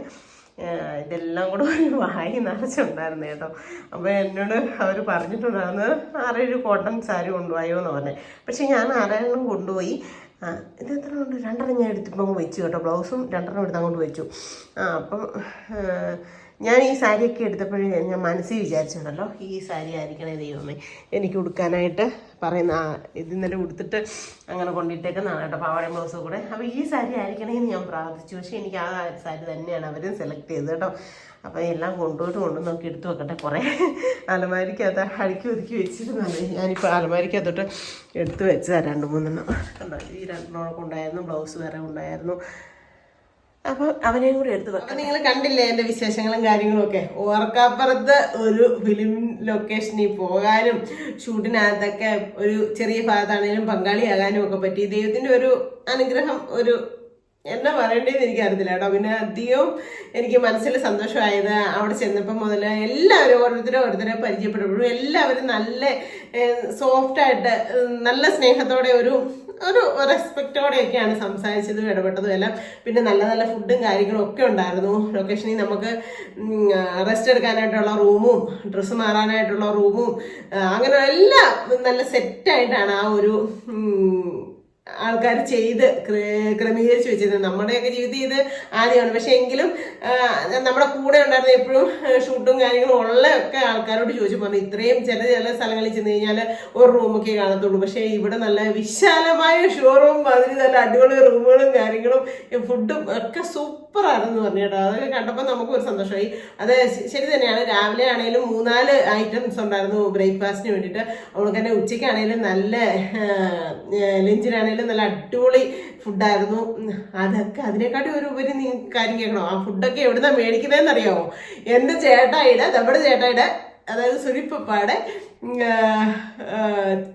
ഇതെല്ലാം കൂടെ ഒരു വായി നിറച്ചുണ്ടായിരുന്നു കേട്ടോ. അപ്പോൾ എന്നോട് അവർ പറഞ്ഞിട്ടുണ്ടായിരുന്നു 6-7 കോട്ടൺ സാരി കൊണ്ടുപോയോ എന്ന് പറഞ്ഞത്. പക്ഷേ ഞാൻ 6 കൊണ്ടുപോയി. ഇത് എത്ര കൊണ്ട് 2 ഞാൻ എടുത്തിപ്പോൾ വെച്ചു കേട്ടോ. ബ്ലൗസും 2 എടുത്ത് അങ്ങോട്ട് വെച്ചു. അപ്പം ഞാൻ ഈ സാരിയൊക്കെ എടുത്തപ്പോഴും ഞാൻ മനസ്സിൽ വിചാരിച്ചിട്ടുണ്ടല്ലോ, ഈ സാരി ആയിരിക്കണേ ദൈവമേ എനിക്ക് ഉടുക്കാനായിട്ട് പറയുന്ന. ഇത് ഇന്നലെ ഉടുത്തിട്ട് അങ്ങനെ കൊണ്ടിട്ടേക്കുന്നതാണ് കേട്ടോ, പാവാടയും ബ്ലൗസും കൂടെ. അപ്പോൾ ഈ സാരി ആയിരിക്കണേന്ന് ഞാൻ പ്രാർത്ഥിച്ചു. പക്ഷേ എനിക്ക് ആ സാരി തന്നെയാണ് അവരും സെലക്ട് ചെയ്തത് കേട്ടോ. അപ്പോൾ എല്ലാം കൊണ്ടുപോയിട്ട് നോക്കി എടുത്തു വെക്കട്ടെ. കുറേ അലമാരിക്കകത്ത് അടുക്കി ഒതുക്കി വെച്ചിരുന്നത്. ഞാനിപ്പോൾ അലമാരിക്കകത്തോട്ട് എടുത്ത് വെച്ചതാണ് 2-3 കണ്ടോ. ഈ 2 ഉണ്ടായിരുന്നു, ബ്ലൗസ് വേറെ ഉണ്ടായിരുന്നു. അപ്പം അവനെയും കൂടി എടുത്ത് വെക്കാം. നിങ്ങൾ കണ്ടില്ലേ എൻ്റെ വിശേഷങ്ങളും കാര്യങ്ങളും ഒക്കെ. ഓർക്കാപ്പുറത്ത് ഒരു ഫിലിം ലൊക്കേഷനിൽ പോകാനും ഷൂട്ടിനകത്തൊക്കെ ഒരു ചെറിയ ഭാഗത്താണെങ്കിലും പങ്കാളിയാകാനും ഒക്കെ പറ്റി. ദൈവത്തിൻ്റെ ഒരു അനുഗ്രഹം, ഒരു എന്നാ പറയേണ്ടതെന്ന് എനിക്കറിയത്തില്ല കേട്ടോ. പിന്നെ അധികവും എനിക്ക് മനസ്സിൽ സന്തോഷമായത് അവിടെ ചെന്നപ്പം മുതൽ എല്ലാവരും ഓരോരുത്തരെ പരിചയപ്പെടുമ്പോഴും എല്ലാവരും നല്ല സോഫ്റ്റായിട്ട് നല്ല സ്നേഹത്തോടെ ഒരു റെസ്പെക്റ്റോടെയൊക്കെയാണ് സംസാരിച്ചതും ഇടപെട്ടതും എല്ലാം. പിന്നെ നല്ല നല്ല ഫുഡും കാര്യങ്ങളും ഒക്കെ ഉണ്ടായിരുന്നു. ലൊക്കേഷനിൽ നമുക്ക് റെസ്റ്റ് എടുക്കാനായിട്ടുള്ള റൂമും ഡ്രസ്സ് മാറാനായിട്ടുള്ള റൂമും അങ്ങനെ എല്ലാം നല്ല സെറ്റായിട്ടാണ് ആൾക്കാർ ചെയ്ത് ക്രമീകരിച്ച് വെച്ചിരുന്നത്. നമ്മുടെയൊക്കെ ജീവിതത്തിൽ ഇത് ആദ്യമാണ്. പക്ഷെ എങ്കിലും നമ്മുടെ കൂടെ ഉണ്ടായിരുന്ന എപ്പോഴും ഷൂട്ടും കാര്യങ്ങളും ഉള്ളൊക്കെ ആൾക്കാരോട് ചോദിച്ചു പറഞ്ഞു ഇത്രയും ചില സ്ഥലങ്ങളിൽ ചെന്ന് കഴിഞ്ഞാൽ ഒരു റൂമൊക്കെ കാണത്തുള്ളൂ. പക്ഷേ ഇവിടെ നല്ല വിശാലമായ ഷോറൂം മാതിരി നല്ല അടിപൊളി റൂമുകളും കാര്യങ്ങളും ഫുഡും ഒക്കെ സൂപ്പറാണെന്ന് പറഞ്ഞു കേട്ടോ. അതൊക്കെ കണ്ടപ്പോൾ നമുക്ക് ഒരു സന്തോഷമായി. അത് ശരി തന്നെയാണ്. രാവിലെ ആണെങ്കിലും 3-4 ഐറ്റംസ് ഉണ്ടായിരുന്നു ബ്രേക്ക്ഫാസ്റ്റിന് വേണ്ടിയിട്ട്. അവൾക്ക് തന്നെ ഉച്ചയ്ക്കാണെങ്കിലും നല്ല ലഞ്ചിനാണെങ്കിലും നല്ല അടിപൊളി ഫുഡായിരുന്നു. അതൊക്കെ അതിനെക്കാട്ടി ഒരു ഉപരി കാര്യം കേൾക്കണോ, ആ ഫുഡൊക്കെ എവിടുന്നാ മേടിക്കുന്നതെന്ന് അറിയാമോ? എൻ്റെ നമ്മുടെ ചേട്ടായിയുടെ അതായത് സുരിപ്പപ്പാടെ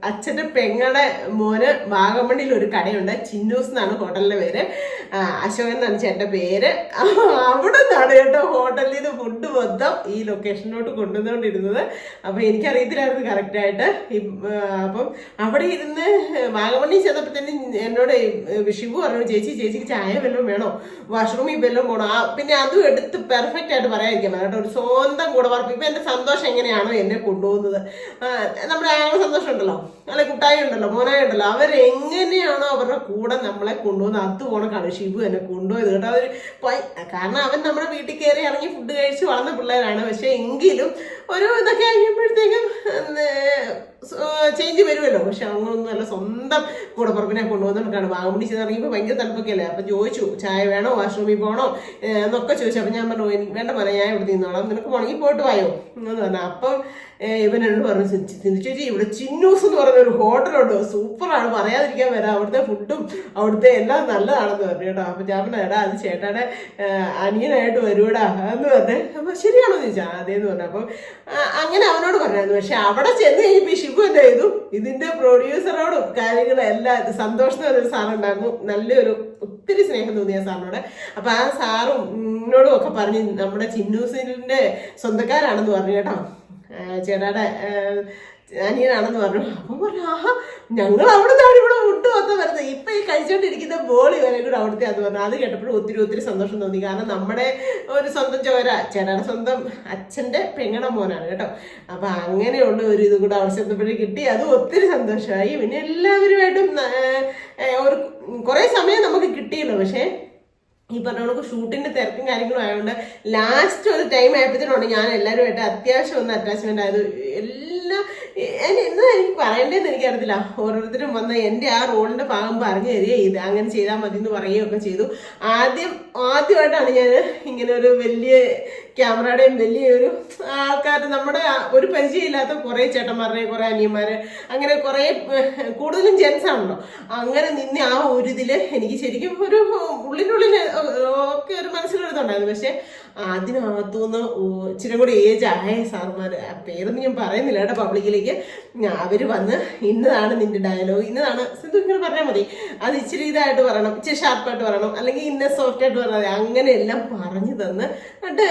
അച്ഛൻ്റെ പെങ്ങളുടെ മോന് വാഗമണ്ണിൽ ഒരു കടയുണ്ട്. ചിന്നൂസ് എന്നാണ് ഹോട്ടലിൻ്റെ പേര്. അശോകൻ എന്നാണ് ചേട്ടൻ്റെ പേര്. അവിടെ നിന്നാണ് കേട്ടോ ഹോട്ടലിൽ നിന്ന് ഫുഡ് മൊത്തം ഈ ലൊക്കേഷനിലോട്ട് കൊണ്ടുവന്നുകൊണ്ടിരുന്നത്. അപ്പം എനിക്കറിയത്തില്ലായിരുന്നു കറക്റ്റായിട്ട്. അപ്പം അവിടെ ഇരുന്ന് വാഗമണ്ണി ചെന്നപ്പോൾ തന്നെ എന്നോട് ഷിബു പറഞ്ഞു ചേച്ചിക്ക് ചായ വല്ലതും വേണോ, വാഷ്റൂമിൽ വല്ലതും പോകണോ, പിന്നെ അതും എടുത്ത് പെർഫെക്റ്റ് ആയിട്ട് പറയാതിരിക്കണം കേട്ടോ. ഒരു സ്വന്തം കൂടെ പറയും. ഇപ്പം എൻ്റെ സന്തോഷം എങ്ങനെയാണോ എന്നെ കൊണ്ടുപോകുന്നത്, നമ്മുടെ ആളുടെ സന്തോഷം ഉണ്ടല്ലോ, അല്ലെ കുട്ടായി ഉണ്ടല്ലോ, മോനായി ഉണ്ടല്ലോ, അവരെങ്ങനെയാണോ അവരുടെ കൂടെ നമ്മളെ കൊണ്ടുപോകുന്നത് അതുപോണക്കാണ് ഷിബു എന്നെ കൊണ്ടുപോയത് കേട്ടോ. അതൊരു കാരണം അവൻ നമ്മുടെ വീട്ടിൽ കയറി ഇറങ്ങി ഫുഡ് കഴിച്ച് വളർന്ന പിള്ളേരാണ്. പക്ഷെ എങ്കിലും ഒരു ഇതൊക്കെ കഴിയുമ്പോഴത്തേക്കും ചേഞ്ച് വരുമല്ലോ. പക്ഷെ അങ്ങനൊന്നും അല്ല, സ്വന്തം കൂടപ്പുറപ്പിനെ കൊണ്ടുപോകുന്നവർക്കാണ്. വാഗമണ്ണി ചെന്ന് ഇറങ്ങിയപ്പോൾ ഭയങ്കര തണുപ്പൊക്കെ അല്ലേ. അപ്പം ചോദിച്ചു ചായ വേണോ, വാഷ്റൂമിൽ പോകണോ എന്നൊക്കെ ചോദിച്ചു. അപ്പം ഞാൻ പറഞ്ഞു എനിക്ക് വേണ്ട പറയാം, ഞാൻ ഇവിടെ നിന്നോളാം, നിനക്ക് പോകണമെങ്കിൽ പോയിട്ട് വായോ എന്ന് പറഞ്ഞു. അപ്പം ഇവൻ എന്നോട് പറഞ്ഞു ചേച്ചി ഇവിടെ ചിന്നൂസ് എന്ന് പറഞ്ഞൊരു ഹോട്ടലുണ്ട്, സൂപ്പറാണ്, പറയാതിരിക്കാൻ വരാം, അവിടുത്തെ ഫുഡും അവിടുത്തെ എല്ലാം നല്ലതാണെന്ന് പറഞ്ഞു കേട്ടോ. അപ്പം ഞാൻ പറഞ്ഞു എടാ അത് ചേട്ടാടെ അനിയനായിട്ട് വരുവടാ എന്ന് പറഞ്ഞു. അപ്പം ശരിയാണോ ചോദിച്ചാൽ അതേന്ന് പറഞ്ഞു. അപ്പം അങ്ങനെ അവനോട് പറഞ്ഞായിരുന്നു. പക്ഷെ അവിടെ ചെന്ന് കഴിഞ്ഞപ്പോൾ ഈ ഷിബു എന്താ ചെയ്തു, ഇതിന്റെ പ്രൊഡ്യൂസറോടും കാര്യങ്ങളും എല്ലാം സന്തോഷം എന്ന് പറഞ്ഞൊരു സാറുണ്ടായിരുന്നു. നല്ലൊരു ഒത്തിരി സ്നേഹം തോന്നിയ സാറിനോട്. അപ്പം ആ സാറും എന്നോടും ഒക്കെ പറഞ്ഞ് നമ്മുടെ ചിന്നൂസിന്റെ സ്വന്തക്കാരാണെന്ന് പറഞ്ഞു കേട്ടോ, ചേട്ടാടെ അനിയനാണെന്ന് പറഞ്ഞു. അപ്പം പറഞ്ഞു ആഹാ ഞങ്ങൾ അവിടെ നിന്നാണ് ഇവിടെ ഫുഡ് വന്ന് വരുന്നത്, ഇപ്പം ഈ കഴിച്ചുകൊണ്ടിരിക്കുന്ന ബോളി വരെ കൂടെ അവിടുത്തെ അത് പറഞ്ഞു. അത് കേട്ടപ്പോഴും ഒത്തിരി സന്തോഷം തോന്നി. കാരണം നമ്മുടെ ഒരു സ്വന്തം ചേട്ടാടെ സ്വന്തം അച്ഛൻ്റെ പെങ്ങടെ മോനാണ് കേട്ടോ. അപ്പം അങ്ങനെയുള്ള ഒരു ഇത് കൂടെ അവിടെ ചെന്നപ്പോഴേ കിട്ടി. അത് ഒത്തിരി സന്തോഷമായി. പിന്നെ എല്ലാവരുമായിട്ടും ഒരു കുറേ സമയം നമുക്ക് കിട്ടിയല്ലോ. പക്ഷേ ഈ പറഞ്ഞ കണക്ക് ഷൂട്ടിന്റെ തിരക്കും കാര്യങ്ങളും ആയതുകൊണ്ട് ലാസ്റ്റ് ഒരു ടൈം ആയപ്പോഴത്തേനാണ് ഞാൻ എല്ലാവരുമായിട്ട് അത്യാവശ്യം ഒന്ന് അറ്റാച്ച്മെന്റ് ആയത്. എന്താ എനിക്ക് പറയേണ്ടതെന്ന് എനിക്കറിയത്തില്ല. ഓരോരുത്തരും വന്ന് എൻ്റെ ആ റോളിന്റെ ഭാഗം പറഞ്ഞു തരിക, ഇത് അങ്ങനെ ചെയ്താൽ മതി എന്ന് പറയുകയൊക്കെ ചെയ്തു. ആദ്യമായിട്ടാണ് ഞാൻ ഇങ്ങനെ ഒരു വലിയ ക്യാമറയുടെയും വലിയൊരു ആൾക്കാർ, നമ്മുടെ ഒരു പരിചയമില്ലാത്ത കുറേ ചേട്ടന്മാരുടെ കുറേ അനിയന്മാര് അങ്ങനെ കുറേ കൂടുതലും ജെൻസ് ആണല്ലോ, അങ്ങനെ നിന്ന് ആ ഒരു ഇതില് എനിക്ക് ശരിക്കും ഒരു ഉള്ളിനുള്ളിൽ ഒക്കെ ഒരു മനസ്സിലെടുത്തുണ്ടായിരുന്നു. പക്ഷെ അതിനകത്തുനിന്ന് ഇച്ചിരി കൂടി ഏജ് ആയ സാറുമാർ, പേരൊന്നും ഞാൻ പറയുന്നില്ല കേട്ടോ പബ്ലിക്കിലേക്ക്, അവര് വന്ന് ഇന്നതാണ് നിന്റെ ഡയലോഗ്, ഇന്നതാണ് സിന്ധു ഇങ്ങനെ പറഞ്ഞാൽ മതി, അത് ഇച്ചിരി ഇതായിട്ട് പറയണം, ഇച്ചിരി ഷാർപ്പായിട്ട് പറയണം, അല്ലെങ്കിൽ ഇന്ന സോഫ്റ്റ് ആയിട്ട് പറഞ്ഞാൽ മതി, അങ്ങനെയെല്ലാം പറഞ്ഞു തന്ന് എന്നിട്ട്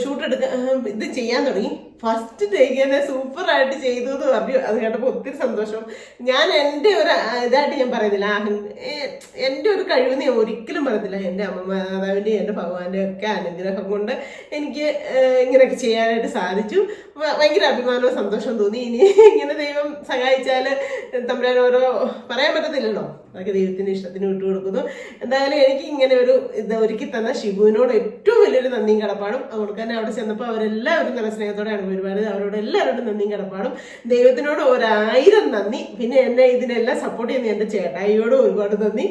ഷൂട്ട് ഇത് ചെയ്യാൻ തുടങ്ങി. ഫസ്റ്റ് ടേക്ക് തന്നെ സൂപ്പറായിട്ട് ചെയ്തു എന്ന് പറഞ്ഞു. അത് കേട്ടപ്പോൾ ഒത്തിരി സന്തോഷം. ഞാൻ എൻ്റെ ഒരു ഇതായിട്ട് ഞാൻ പറയുന്നില്ല, എൻ്റെ ഒരു കഴിവെന്ന് ഞാൻ ഒരിക്കലും പറയത്തില്ല. എൻ്റെ അമ്മമാതാവിൻ്റെയും എൻ്റെ ഭഗവാന്റെ ഒക്കെ അനുഗ്രഹം കൊണ്ട് എനിക്ക് ഇങ്ങനെയൊക്കെ ചെയ്യാനായിട്ട് സാധിച്ചു. ഭയങ്കര അഭിമാനവും സന്തോഷവും തോന്നി. ഇനി ഇങ്ങനെ ദൈവം സഹായിച്ചാൽ തമ്പുരാൻ ഓരോ പറയാൻ പറ്റത്തില്ലല്ലോ, അതൊക്കെ ദൈവത്തിൻ്റെ ഇഷ്ടത്തിന് വിട്ടുകൊടുക്കുന്നു. എന്തായാലും എനിക്ക് ഇങ്ങനെ ഒരു ഇത് ഒരുക്കി തന്ന ഷിബുവിനോട് ഏറ്റവും വലിയൊരു നന്ദിയും കടപ്പാടും. അതുകൊണ്ട് തന്നെ അവിടെ ചെന്നപ്പോൾ അവരെല്ലാവരും നല്ല സ്നേഹത്തോടെയാണ് പെരുമാറിയത്. അവരോട് എല്ലാവരോടും നന്ദിയും കടപ്പാടും. ദൈവത്തിനോട് 1000 നന്ദി. പിന്നെ എന്നെ ഇതിനെല്ലാം സപ്പോർട്ട് ചെയ്യുന്ന എൻ്റെ ചേട്ടായിയോടും ഒരുപാട് നന്ദി.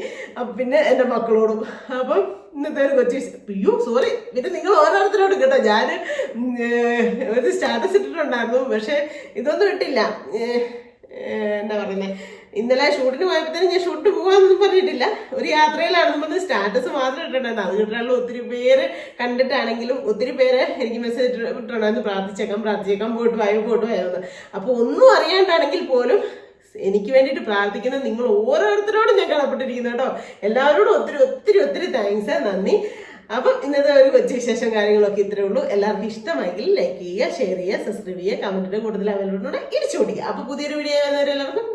പിന്നെ എൻ്റെ മക്കളോടും. അപ്പം ഇന്നത്തെ ഒരു സോറി പിന്നെ നിങ്ങൾ ഓരോരുത്തരോടും കേട്ടോ. ഞാൻ ഒരു സ്റ്റാറ്റസ് ഇട്ടിട്ടുണ്ടായിരുന്നു, പക്ഷെ ഇതൊന്നും ഇട്ടില്ല. എന്താ പറയുന്നത്, ഇന്നലെ ഷൂട്ടിന് പോയപ്പോഴത്തേനും ഞാൻ ഷൂട്ട് പോകാമെന്നൊന്നും പറഞ്ഞിട്ടില്ല, ഒരു യാത്രയിലാണെന്ന് പറഞ്ഞ് സ്റ്റാറ്റസ് മാത്രം ഇട്ടിട്ടുണ്ടായിരുന്നു. അത് കിട്ടാനുള്ള ഒത്തിരി പേര് കണ്ടിട്ടാണെങ്കിലും ഒത്തിരി പേര് എനിക്ക് മെസ്സേജ് ഇട്ടിട്ടുണ്ടായിരുന്നു, പ്രാർത്ഥിച്ചേക്കാം പോയിട്ട് വായോന്ന്. അപ്പോൾ ഒന്നും അറിയാണ്ടാണെങ്കിൽ പോലും എനിക്ക് വേണ്ടിയിട്ട് പ്രാർത്ഥിക്കുന്ന നിങ്ങൾ ഓരോരുത്തരോടും ഞാൻ കടപ്പെട്ടിരിക്കുന്നു കേട്ടോ. എല്ലാവരോടും ഒത്തിരി താങ്ക്സ്, നന്ദി. അപ്പം ഇന്നത്തെ ഒരു കൊച്ചു വിശേഷം കാര്യങ്ങളൊക്കെ ഇത്രയേ ഉള്ളൂ. എല്ലാവർക്കും ഇഷ്ടമായെങ്കിൽ ലൈക്ക് ചെയ്യുക, ഷെയർ ചെയ്യുക, സബ്സ്ക്രൈബ് ചെയ്യുക, കമന്റിന്റെ കൂടുതൽ അവൈലബിൾ ഇടിച്ചു കൊടുക്കുക. അപ്പൊ പുതിയൊരു വീഡിയോ വരുന്നവരെല്ലാവർക്കും